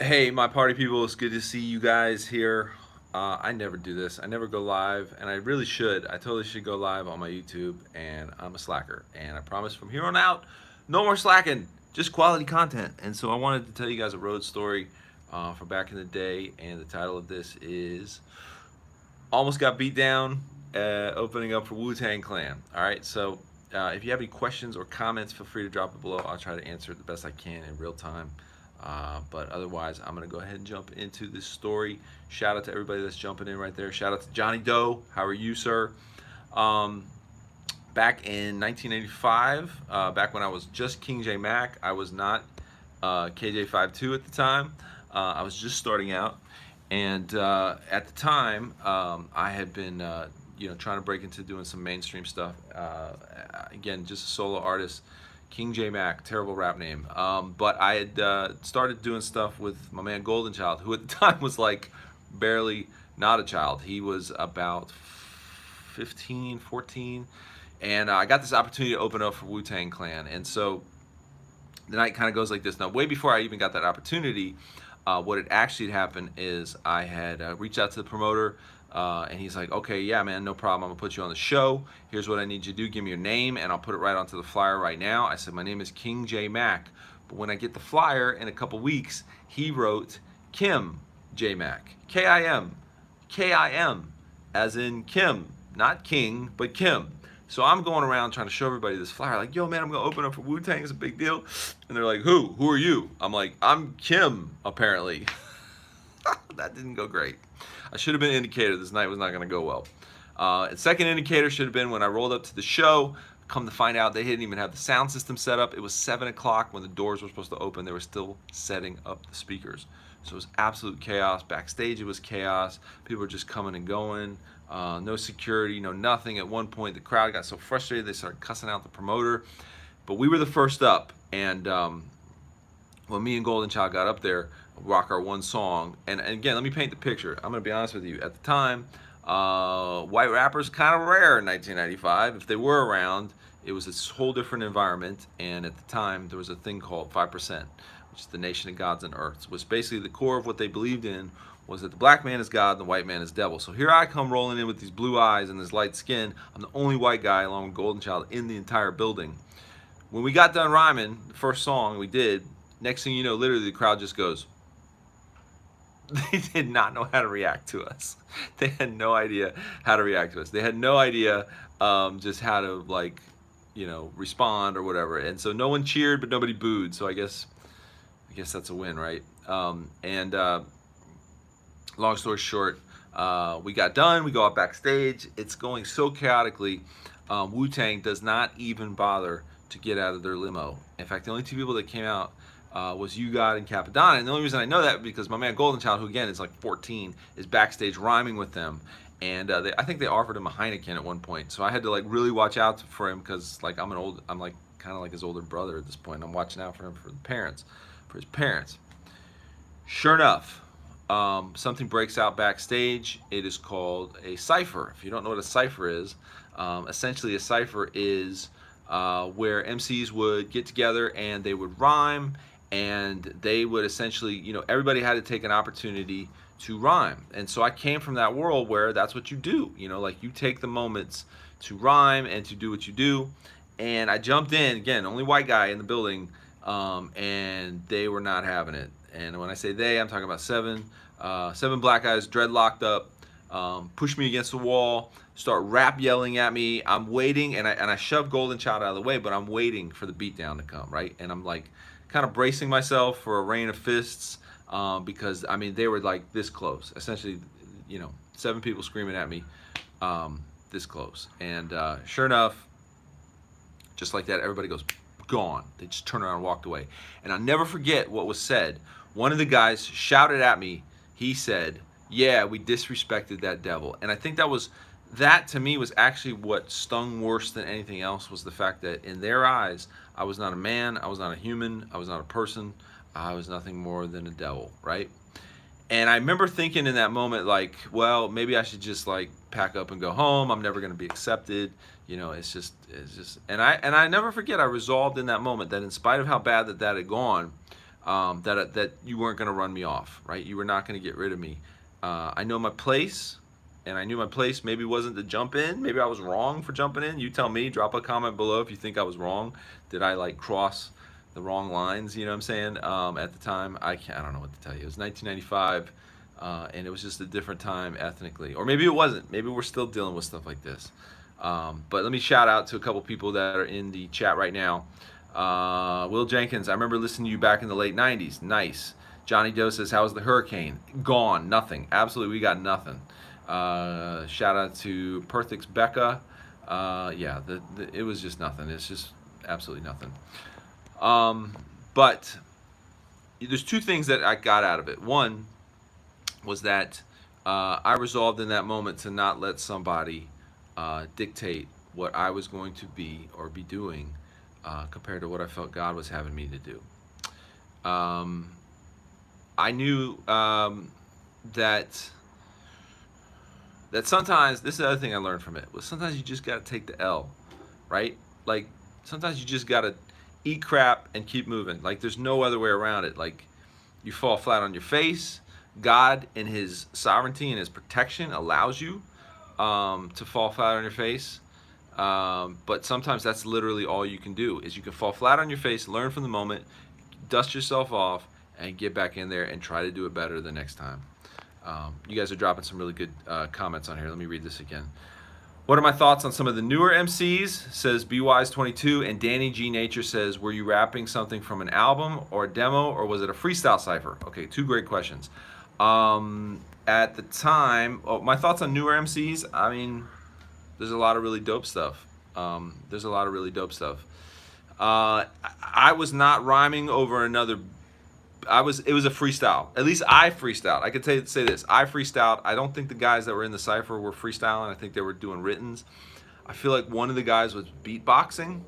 Hey, my party people, it's good to see you guys here. I never do this. I never go live, and I really should. I totally should go live on my YouTube, and I'm a slacker. And I promise from here on out, no more slacking, just quality content. And so I wanted to tell you guys a road story from back in the day, and the title of this is Almost Got Beat Down opening up for Wu-Tang Clan. All right, so if you have any questions or comments, feel free to drop it below. I'll try to answer it the best I can in real time. But otherwise, I'm going to go ahead and jump into this story. Shout out to everybody that's jumping in right there. Shout out to Johnny Doe. How are you, sir? Um, Back in 1985, back when I was just King J Mac, I was not KJ52 at the time. I was just starting out. And at the time, I had been, trying to break into doing some mainstream stuff. Again, just a solo artist. King J Mac, terrible rap name. But I had started doing stuff with my man Golden Child, who at the time was like barely not a child. He was about 15, 14. And I got this opportunity to open up for Wu-Tang Clan. And so the night kind of goes like this. Now, way before I even got that opportunity, what had actually happened is I had reached out to the promoter, and he's like, okay, yeah, man, no problem. I'm going to put you on the show. Here's what I need you to do. Give me your name, and I'll put it right onto the flyer right now. I said, my name is King J Mac. But when I get the flyer in a couple weeks, he wrote Kim J Mac. K-I-M. K-I-M, as in Kim. Not King, but Kim. So I'm going around trying to show everybody this flyer, like, yo, man, I'm going to open up for Wu-Tang. It's a big deal. And they're like, who? Who are you? I'm like, I'm Kim, apparently. That didn't go great. I should have been indicated this night was not going to go well. Second indicator should have been when I rolled up to the show. Come to find out, they didn't even have the sound system set up. It was 7 o'clock when the doors were supposed to open. They were still setting up the speakers. So it was absolute chaos. Backstage, it was chaos. People were just coming and going. No security, no nothing. At one point, the crowd got so frustrated, they started cussing out the promoter. But we were the first up. And when me and Golden Child got up there, rock our one song. And again, let me paint the picture. I'm going to be honest with you. At the time, white rappers kind of rare in 1995. If they were around, it was this whole different environment. And at the time, there was a thing called 5%, which is the Nation of Gods and Earths. It was basically the core of what they believed in was that the black man is God and the white man is devil. So here I come rolling in with these blue eyes and this light skin. I'm the only white guy along with Golden Child in the entire building. When we got done rhyming, the first song we did, next thing you know, literally the crowd just goes. They did not know how to react to us. They had no idea how to react to us. They had no idea just how to respond or whatever. And so no one cheered, but nobody booed. So I guess that's a win, right? Long story short, we got done. We go out backstage. It's going so chaotically. Wu-Tang does not even bother to get out of their limo. In fact, the only two people that came out was You God and Capadonna. And the only reason I know that because my man Golden Child, who again is like 14, is backstage rhyming with them. And I think they offered him a Heineken at one point. So I had to like really watch out for him because like I'm like kind of like his older brother at this point. I'm watching out for him for his parents. Sure enough, something breaks out backstage. It is called a cipher. If you don't know what a cipher is, essentially a cipher is where MCs would get together and they would rhyme, and they would essentially, everybody had to take an opportunity to rhyme. And so I came from that world where that's what you do, like you take the moments to rhyme and to do what you do. And I jumped in, again, only white guy in the building, and they were not having it. And when I say they, I'm talking about seven black guys dreadlocked up, push me against the wall, start rap yelling at me. I'm waiting, and I shove Golden Child out of the way, but I'm waiting for the beatdown to come, right? And I'm like kind of bracing myself for a rain of fists, because I mean they were like this close, essentially, 7 people screaming at me, this close. And sure enough, just like that, everybody goes gone. They just turned around and walked away. And I'll never forget what was said. One of the guys shouted at me. He said, yeah, we disrespected that devil. And I think that to me was actually what stung worse than anything else, was the fact that in their eyes, I was not a man, I was not a human, I was not a person, I was nothing more than a devil, right? And I remember thinking in that moment, like, well, maybe I should just like pack up and go home. I'm never going to be accepted. It's just, and I never forget, I resolved in that moment that in spite of how bad that had gone, that you weren't going to run me off, right? You were not going to get rid of me. I know my place, and I knew my place maybe wasn't to jump in. Maybe I was wrong for jumping in. You tell me. Drop a comment below if you think I was wrong. Did I like cross the wrong lines? You know what I'm saying? At the time, I don't know what to tell you. It was 1995, and it was just a different time ethnically, or maybe it wasn't. Maybe we're still dealing with stuff like this. But let me shout out to a couple people that are in the chat right now. Will Jenkins, I remember listening to you back in the late 90s. Nice. Johnny Doe says, how was the hurricane? Gone. Nothing. Absolutely, we got nothing. Shout out to Perthix Becca. Yeah, it was just nothing. It's just absolutely nothing. But there's two things that I got out of it. One was that I resolved in that moment to not let somebody dictate what I was going to be or be doing compared to what I felt God was having me to do. I knew that sometimes, this is the other thing I learned from it, was sometimes you just got to take the L, right? Like, sometimes you just got to eat crap and keep moving. Like, there's no other way around it. Like, you fall flat on your face. God, in his sovereignty and his protection, allows you to fall flat on your face. But sometimes that's literally all you can do, is you can fall flat on your face, learn from the moment, dust yourself off, and get back in there and try to do it better the next time. You guys are dropping some really good comments on here. Let me read this again. What are my thoughts on some of the newer MCs? Says BWise22, and Danny G Nature says, were you rapping something from an album or a demo, or was it a freestyle cipher? Okay, two great questions. At the time, my thoughts on newer MCs, I mean, there's a lot of really dope stuff. I was not rhyming over another. It was a freestyle. At least I freestyled. I could say this. I freestyled. I don't think the guys that were in the cypher were freestyling. I think they were doing writtens. I feel like one of the guys was beatboxing.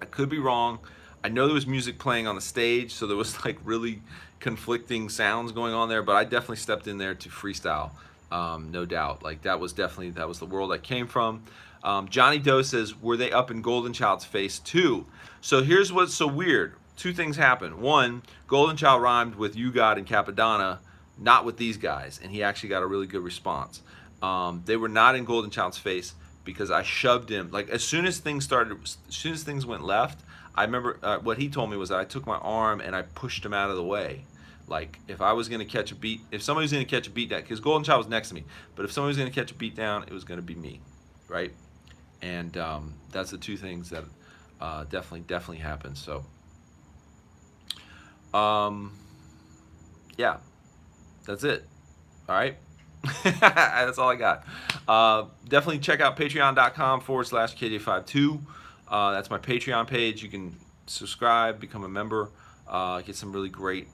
I could be wrong. I know there was music playing on the stage, so there was like really conflicting sounds going on there, but I definitely stepped in there to freestyle. No doubt. Like, that was the world I came from. Johnny Doe says, were they up in Golden Child's face too? So here's what's so weird. Two things happened. One, Golden Child rhymed with You God and Capadonna, not with these guys, and he actually got a really good response. They were not in Golden Child's face because I shoved him. Like, as soon as things went left, I remember what he told me was that I took my arm and I pushed him out of the way. Like, if I was going to catch a beat, if somebody was going to catch a beat down, because Golden Child was next to me, but if somebody was going to catch a beat down, it was going to be me, right? And that's the two things that definitely happened. So, yeah, that's it. All right. That's all I got. Definitely check out patreon.com/KJ52. That's my Patreon page. You can subscribe, become a member, get some really great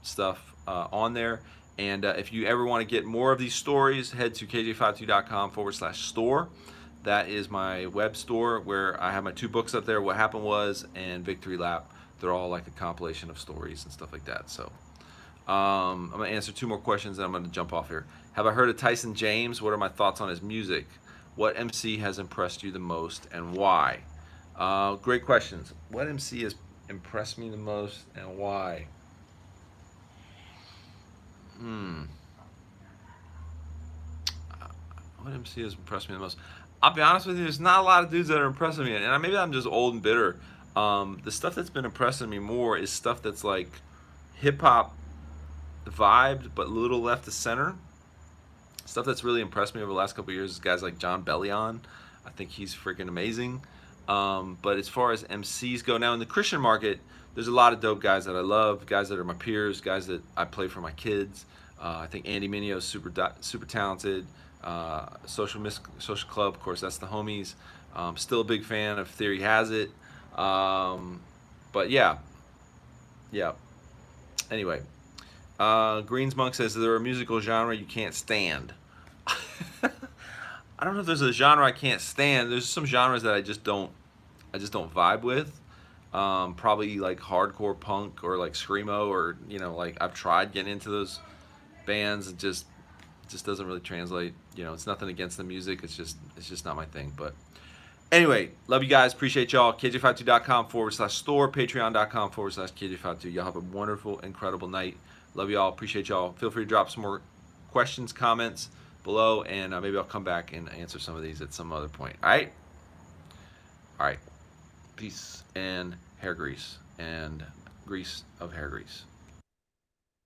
stuff on there. And if you ever want to get more of these stories, head to kj52.com/store. That is my web store where I have my two books up there, What Happened Was and Victory Lap. They're all like a compilation of stories and stuff like that. So I'm going to answer two more questions and I'm going to jump off here. Have I heard of Tyson James? What are my thoughts on his music? What MC has impressed you the most and why? Great questions. What MC has impressed me the most and why? What MC has impressed me the most? I'll be honest with you, there's not a lot of dudes that are impressing me, and maybe I'm just old and bitter. The stuff that's been impressing me more is stuff that's like hip-hop vibed, but a little left to center. Stuff that's really impressed me over the last couple of years is guys like John Bellion. I think he's freaking amazing. But as far as MCs go, now in the Christian market, there's a lot of dope guys that I love, guys that are my peers, guys that I play for my kids. I think Andy Mineo is super talented. Social Club, of course, that's the homies. Still a big fan of Theory Has It. But yeah. Anyway, Greens Monk says, is there a musical genre you can't stand? I don't know if there's a genre I can't stand. There's some genres that I just don't vibe with. Probably like hardcore punk or like screamo, or like I've tried getting into those bands. It just doesn't really translate. It's nothing against the music. It's just not my thing. But Anyway, love you guys. Appreciate y'all. KJ52.com/store, patreon.com/KJ52. Y'all have a wonderful, incredible night. Love y'all. Appreciate y'all. Feel free to drop some more questions, comments below, and maybe I'll come back and answer some of these at some other point. All right? All right. Peace and hair grease and grease of hair grease.